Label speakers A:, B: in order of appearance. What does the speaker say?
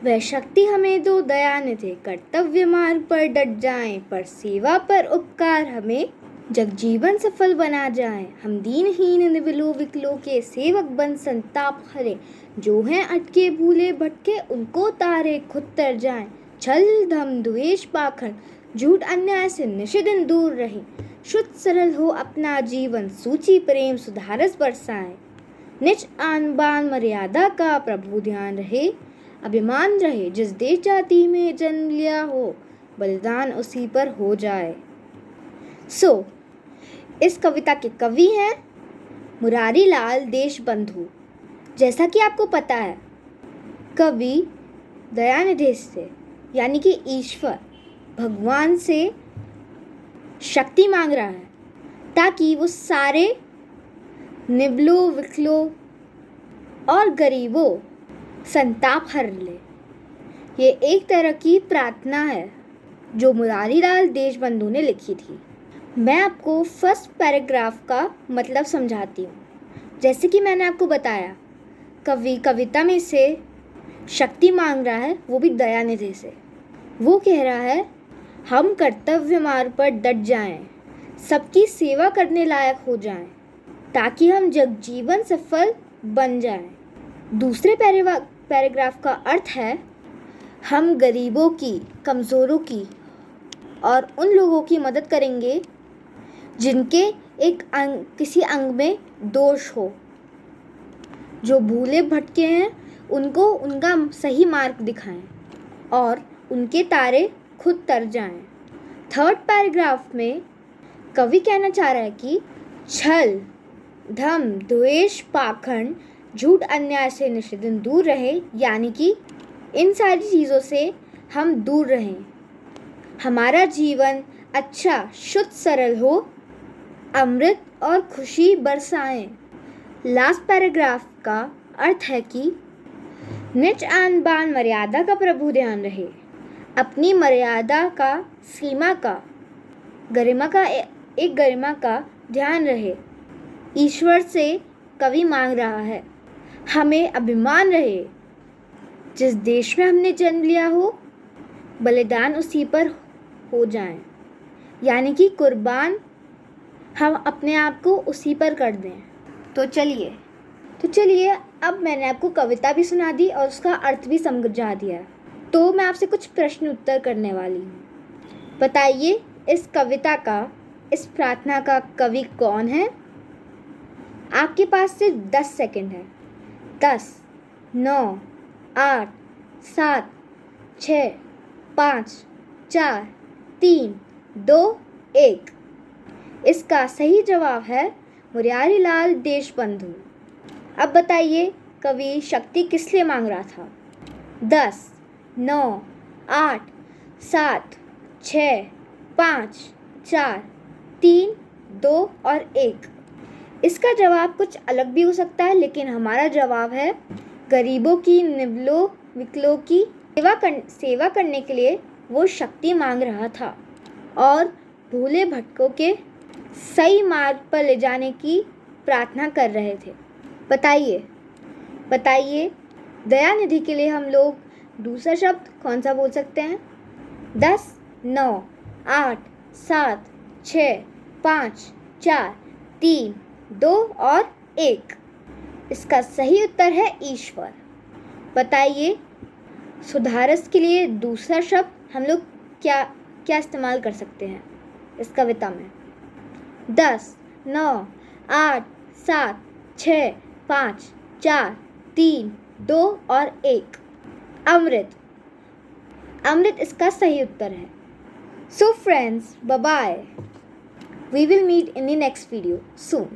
A: वह शक्ति हमें दो दयानिधि, कर्तव्य मार्ग पर डट जाएं, पर सेवा पर उपकार हमें, जग जीवन सफल बना जाए। हम दीनहीन निविलो विकलो के सेवक बन संताप हरे, जो हैं अटके भूले भटके उनको तारे खुद तर जाएं। छल धम द्वेष पाखंड झूठ अन्याय से निशिदिन दूर रहे, शुद्ध सरल हो अपना जीवन, सूची प्रेम सुधारस बरसाएं। निज आन बान मर्यादा का प्रभु ध्यान रहे, अभिमान रहे जिस देश जाति में जन्म लिया हो, बलिदान उसी पर हो जाए। इस कविता के कवि हैं मुरारी लाल देशबंधु। जैसा कि आपको पता है, कवि दयानिधि से यानी कि ईश्वर भगवान से शक्ति मांग रहा है ताकि वो सारे निबलों विकलों और गरीबों संताप हर ले। ये एक तरह की प्रार्थना है जो मुरारी लाल देशबंधु ने लिखी थी। मैं आपको फर्स्ट पैराग्राफ का मतलब समझाती हूँ। जैसे कि मैंने आपको बताया, कवि कविता में से शक्ति मांग रहा है, वो भी दयानिधि से। वो कह रहा है हम कर्तव्य मार्ग पर डट जाएं, सबकी सेवा करने लायक हो जाएं, ताकि हम जग जीवन सफल बन जाएं। दूसरे पैराग्राफ का अर्थ है हम गरीबों की, कमज़ोरों की और उन लोगों की मदद करेंगे जिनके किसी अंग में दोष हो, जो भूले भटके हैं उनको उनका सही मार्ग दिखाएं और उनके तारे खुद तर जाएं। थर्ड पैराग्राफ में कवि कहना चाह रहा है कि छल धम द्वेष पाखंड झूठ अन्याय से निशिदिन दूर रहे, यानी कि इन सारी चीज़ों से हम दूर रहें, हमारा जीवन अच्छा शुद्ध सरल हो, अमृत और खुशी बरसाएं। लास्ट पैराग्राफ का अर्थ है कि निज आन बान मर्यादा का प्रभु ध्यान रहे, अपनी मर्यादा का, सीमा का, गरिमा का ध्यान रहे। ईश्वर से कवि मांग रहा है हमें अभिमान रहे, जिस देश में हमने जन्म लिया हो बलिदान उसी पर हो जाएं, यानी कि कुर्बान हम अपने आप को उसी पर कर दें। तो चलिए अब मैंने आपको कविता भी सुना दी और उसका अर्थ भी समझा दिया। तो मैं आपसे कुछ प्रश्न उत्तर करने वाली हूँ। बताइए इस कविता का, इस प्रार्थना का कवि कौन है? आपके पास सिर्फ 10 सेकंड है। 10, 9, 8, 7, 6, 5, 4, 3, 2, 1। इसका सही जवाब है मुरारी लाल देशबंधु। अब बताइए कवि शक्ति किस लिए मांग रहा था? 10, 9, 8, 7, 6, 5, 4, 3, 2 और 1। इसका जवाब कुछ अलग भी हो सकता है, लेकिन हमारा जवाब है गरीबों की, निबलों विकलों की सेवा करने के लिए वो शक्ति मांग रहा था और भूले भटकों के सही मार्ग पर ले जाने की प्रार्थना कर रहे थे। बताइए दयानिधि के लिए हम लोग दूसरा शब्द कौन सा बोल सकते हैं? 10, 9, 8, 7, 6, 5, 4, 3, 2 और 1। इसका सही उत्तर है ईश्वर। बताइए सुधारस के लिए दूसरा शब्द हम लोग क्या इस्तेमाल कर सकते हैं इस कविता में? 10, 9, 8, 7, 6, 5, 4, 3, 2 और 1। अमृत इसका सही उत्तर है। So friends, bye bye. We will meet in the next video soon.